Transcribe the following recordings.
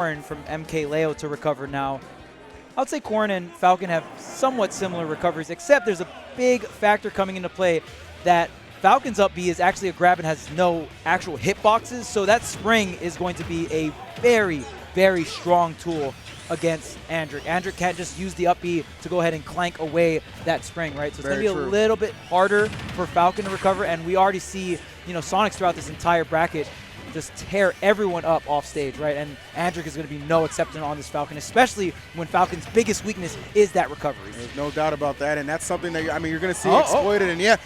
from MK Leo to recover now. I would say Corrin and Falcon have somewhat similar recoveries, except there's a big factor coming into play that Falcon's up B is actually a grab and has no actual hitboxes, so that spring is going to be a very, very strong tool against Andrik. Andrik can't just use the up B to go ahead and clank away that spring, right? So it's going to be a little bit harder for Falcon to recover, and we already see, you know, Sonix throughout this entire bracket just tear everyone up off stage, right? And Andrik is going to be no exception on this Falcon, especially when Falcon's biggest weakness is that recovery. There's no doubt about that, and that's something that, I mean, you're going to see exploited, and yeah,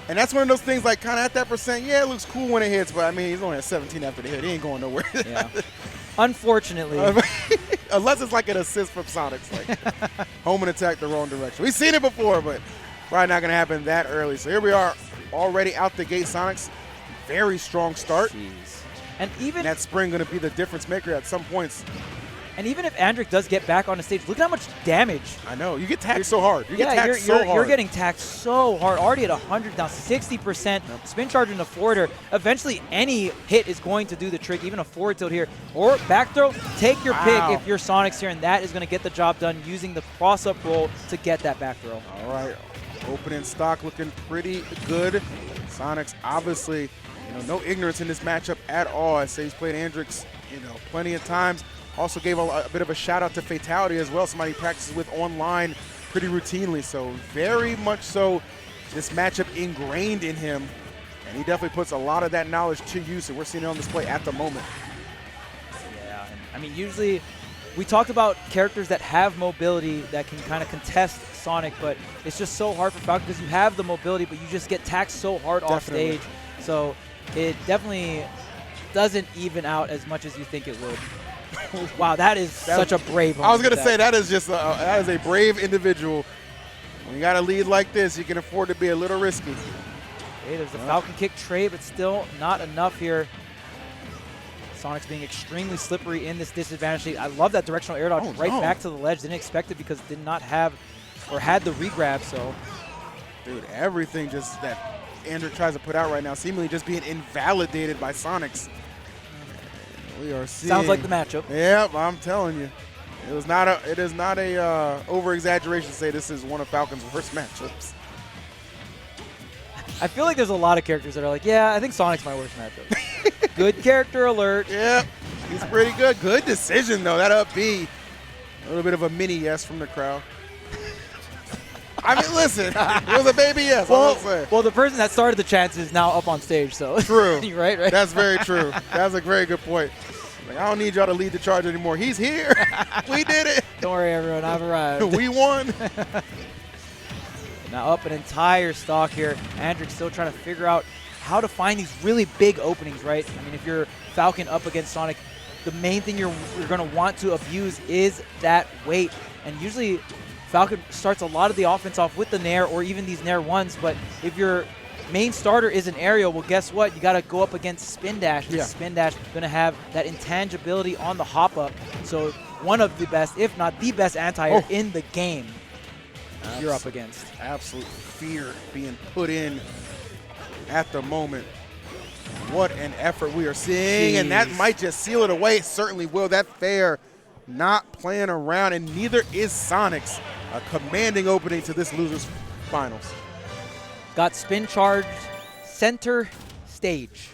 and that's one of those things, like, kind of at that percent, yeah, it looks cool when it hits, but I mean, he's only at 17 after the hit. He ain't going nowhere. Yeah. Unfortunately. Unless it's like an assist from Sonix, like home and attack the wrong direction. We've seen it before, but probably not going to happen that early. So here we are, already out the gate. Sonix, very strong start. Jeez. And even that spring going to be the difference maker at some points. And even if Andrik does get back on the stage, look at how much damage. I know. You get taxed so hard. You're getting taxed so hard. Already at 100, now 60%. Yep. Spin charge into forwarder. Eventually, any hit is going to do the trick, even a forward tilt here. Or back throw, take your pick if you're Sonix here, and that is going to get the job done using the cross-up roll to get that back throw. All right. Opening stock looking pretty good. Sonix obviously, you know, no ignorance in this matchup at all. I say he's played Andrik's, you know, plenty of times. Also gave a bit of a shout out to Fatality as well, somebody he practices with online pretty routinely. So very much so this matchup ingrained in him, and he definitely puts a lot of that knowledge to use, and we're seeing it on display at the moment. Yeah, and I mean, usually we talked about characters that have mobility that can kind of contest Sonic, but it's just so hard for Falcon because you have the mobility, but you just get taxed so hard off stage. So it definitely doesn't even out as much as you think it would. Wow, that is such a brave moment. I was going to say, that is just that is a brave individual. When you got a lead like this, you can afford to be a little risky. Hey, there's the Falcon kick trade, but still not enough here. Sonix being extremely slippery in this disadvantage state. I love that directional air dodge back to the ledge. Didn't expect it because did not have or had the regrab, so. Dude, everything just that Andrik tries to put out right now seemingly just being invalidated by Sonix. We are seeing. Sounds like the matchup. Yep, I'm telling you. It is not a over-exaggeration to say this is one of Falcon's worst matchups. I feel like there's a lot of characters that are like, yeah, I think Sonic's my worst matchup. Good character alert. Yep, he's pretty good. Good decision, though. That up B. A little bit of a mini yes from the crowd. I mean, listen, it was a baby yes. Well, the person that started the chance is now up on stage, so. True. right? That's very true. That's a very good point. Like, I don't need y'all to lead the charge anymore. He's here. We did it. Don't worry, everyone. I've arrived. We won. Now up an entire stock here. Andrik still trying to figure out how to find these really big openings, right? I mean, if you're Falcon up against Sonic, the main thing you're going to want to abuse is that weight. And usually Falcon starts a lot of the offense off with the Nair or even these Nair ones, but if your main starter is an aerial, well, guess what? You got to go up against Spin Dash. Yeah. Spin Dash going to have that intangibility on the hop up. So one of the best, if not the best anti-air in the game you're up against. Absolute fear being put in at the moment. What an effort we are seeing, and that might just seal it away. It certainly will. That fair not playing around, and neither is Sonix. A commanding opening to this loser's finals. Got spin charged center stage.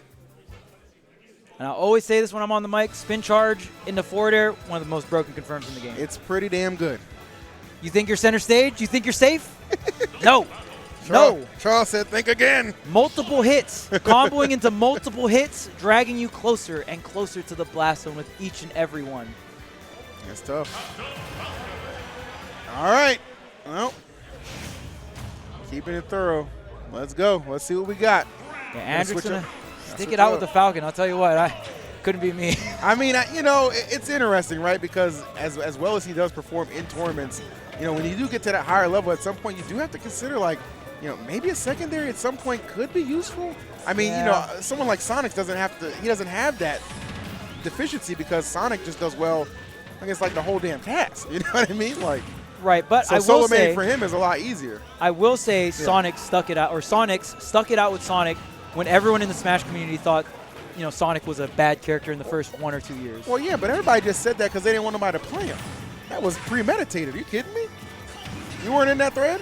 And I always say this when I'm on the mic, spin charge into forward air, one of the most broken confirms in the game. It's pretty damn good. You think you're center stage? You think you're safe? No. No. Charles said, think again. Multiple hits, comboing into multiple hits, dragging you closer and closer to the blast zone with each and every one. That's tough. All right. Well, keeping it thorough. Let's go. Let's see what we got. Yeah, Andrik's going to stick it out with the Falcon. I'll tell you what, couldn't be me. I mean, you know, it's interesting, right? Because as well as he does perform in tournaments, you know, when you do get to that higher level, at some point you do have to consider, like, you know, maybe a secondary at some point could be useful. I mean, you know, someone like Sonix doesn't have that deficiency because Sonic just does well against like the whole damn cast. You know what I mean? Like, right, but so I will say for him is a lot easier. I will say Sonix stuck it out, or Sonix stuck it out with Sonic when everyone in the Smash community thought you know, Sonic was a bad character in the first 1 or 2 years. Well, yeah, but everybody just said that because they didn't want nobody to play him. That was premeditated. Are you kidding me? You weren't in that thread?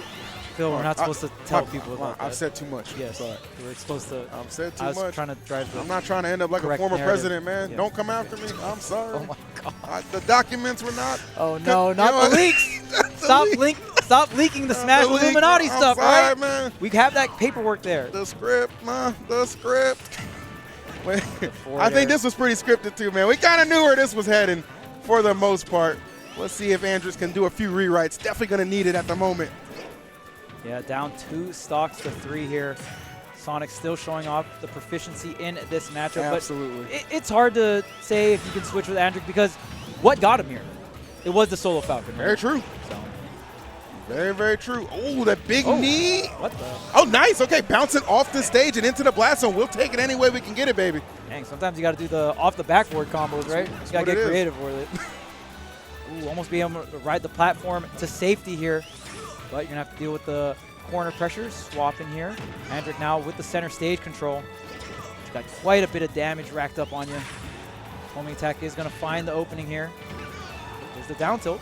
Phil, we're not supposed to tell people about that. I've said too much. Yes, we're supposed to. I've said too I much. was trying to drive the I'm not trying to end up like a correct former narrative. president, man. Yeah. Don't come after me. I'm sorry. Oh my God. The documents were not. Oh no, not the leaks. Stop leaking the Smash leak. Illuminati I'm stuff, sorry, right? man. We have that paperwork there. The script, man. The script. I think this was pretty scripted too, man. We kind of knew where this was heading for the most part. Let's see if Andrik can do a few rewrites. Definitely going to need it at the moment. Yeah, down 2 stocks to 3 here. Sonic still showing off the proficiency in this matchup. Absolutely. But it's hard to say if you can switch with Andrik because what got him here? It was the solo Falcon. Right? Very true. So. Very, very true. Oh, that big knee. What the? Oh, nice. Okay, bouncing off the stage and into the blast zone. We'll take it any way we can get it, baby. Dang, sometimes you got to do the off the backboard combos, right? You got to get creative with it. Ooh, almost be able to ride the platform to safety here. But you're going to have to deal with the corner pressure. Swap in here. Andrik now with the center stage control. He's got quite a bit of damage racked up on you. Homing attack is going to find the opening here. There's the down tilt.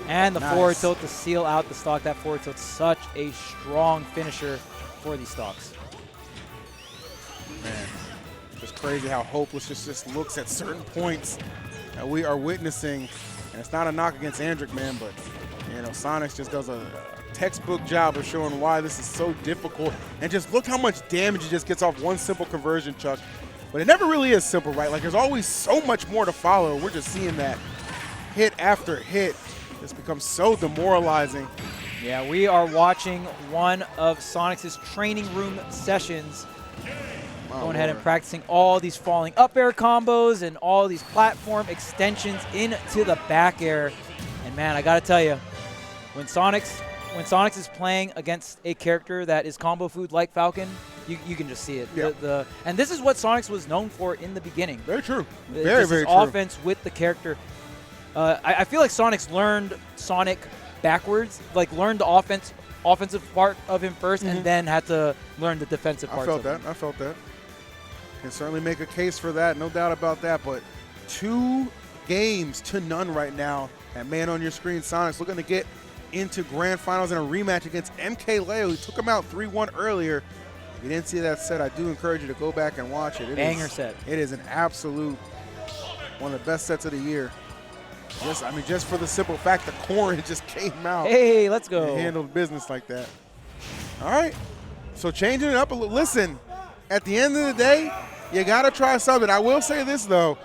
And the forward tilt to seal out the stock. That forward tilt, such a strong finisher for these stocks. Man, just crazy how hopeless just looks at certain points that we are witnessing. And it's not a knock against Andrik, man, but, you know, Sonix just does a textbook job of showing why this is so difficult. And just look how much damage he just gets off one simple conversion, Chuck. But it never really is simple, right? Like, there's always so much more to follow. We're just seeing that hit after hit. This becomes so demoralizing. Yeah, we are watching one of Sonix's training room sessions. Going ahead and practicing all these falling up air combos and all these platform extensions into the back air. And man, I gotta tell you, when Sonix is playing against a character that is combo food like Falcon, you can just see it. Yeah. And this is what Sonix was known for in the beginning. Very true. Very true. Offense with the character. I feel like Sonix learned Sonic backwards, like learned the offensive part of him first, and then had to learn the defensive part. I felt that. Can certainly make a case for that, no doubt about that. But 2 games to none right now. That man on your screen, Sonix, looking to get into grand finals in a rematch against MK Leo. He took him out 3-1 earlier. If you didn't see that set, I do encourage you to go back and watch it. Banger set. It is an absolute one of the best sets of the year. Just for the simple fact the corn just came out. Hey, let's go. And handled business like that. All right. So changing it up a little. Listen, at the end of the day, you got to try something. I will say this, though.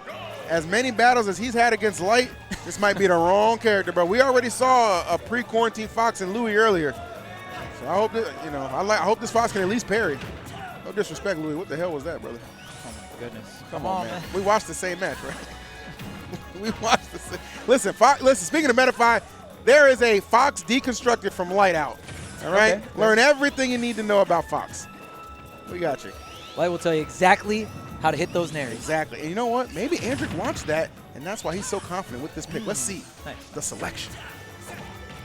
As many battles as he's had against Light, this might be the wrong character. But we already saw a pre-quarantine Fox and Louis earlier. So I hope that, I hope this Fox can at least parry. No disrespect, Louis. What the hell was that, brother? Oh, my goodness. Come on, man. We watched the same match, right? We watched the same. Listen, speaking of Metafy, there is a Fox deconstructed from Light out. All right? Okay. Learn everything you need to know about Fox. We got you. Light will tell you exactly how to hit those nairs. Exactly. And you know what? Maybe Andrik wants that, and that's why he's so confident with this pick. Let's see the selection.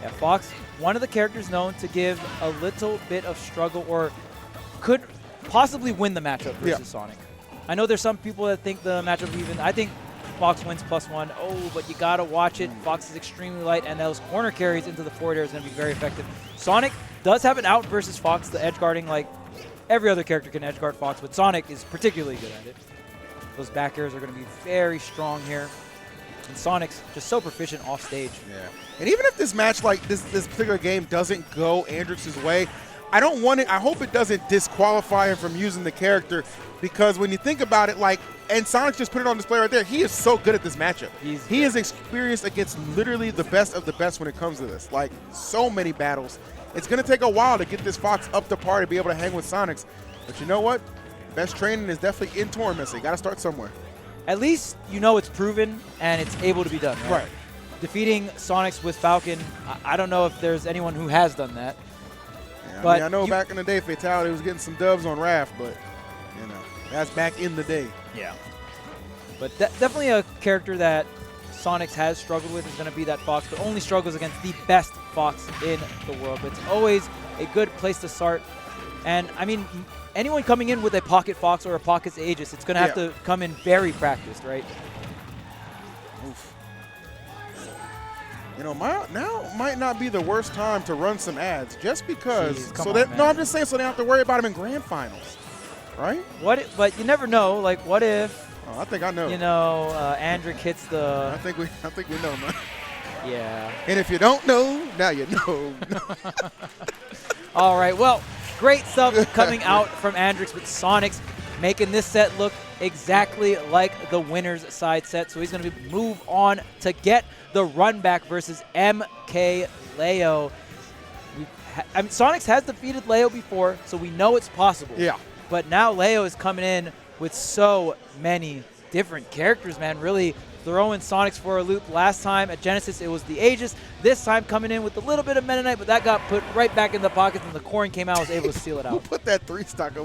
Yeah, Fox, one of the characters known to give a little bit of struggle or could possibly win the matchup versus Sonic. I know there's some people that think the matchup even. I think Fox wins +1. Oh, but you got to watch it. Fox is extremely light, and those corner carries into the forward air is going to be very effective. Sonic does have an out versus Fox, the edge guarding. Like, every other character can edge guard Fox, but Sonic is particularly good at it. Those back airs are going to be very strong here. And Sonic's just so proficient off stage. Yeah. And even if this match, like this particular game, doesn't go Andrik's way, I don't want it. I hope it doesn't disqualify him from using the character, because when you think about it, like, and Sonix just put it on display right there, he is so good at this matchup. He is experienced against literally the best of the best when it comes to this. Like, so many battles. It's going to take a while to get this Fox up to par to be able to hang with Sonix. But you know what? Best training is definitely in tournaments. So you got to start somewhere. At least you know it's proven and it's able to be done, right? Defeating Sonix with Falcon, I don't know if there's anyone who has done that. Yeah, but I know back in the day, Fatality was getting some dubs on Raph, but, that's back in the day. Yeah. But definitely a character that Sonix has struggled with is going to be that Fox, but only struggles against the best Fox in the world. But it's always a good place to start. And, I mean, anyone coming in with a Pocket Fox or a Pocket Aegis, it's going to have to come in very practiced, right? Oof. You know, now might not be the worst time to run some ads, just because. Jeez, no, I'm just saying, so they don't have to worry about them in grand finals, right? But you never know. Like, what if? Oh, I think I know. You know, Andrik hits the. I think we know, man. Yeah. And if you don't know, now you know. All right. Well, great stuff coming out from Andrik with Sonix, making this set look exactly like the winner's side set. So he's going to move on to get the run back versus MK Leo. I mean, Sonix has defeated Leo before, so we know it's possible. Yeah. But now Leo is coming in with so many different characters, man. Really throwing Sonix for a loop. Last time at Genesis, it was the Aegis. This time coming in with a little bit of Meta Knight, but that got put right back in the pockets, and the Corrin came out and was able to seal it out. Who put that 3 stock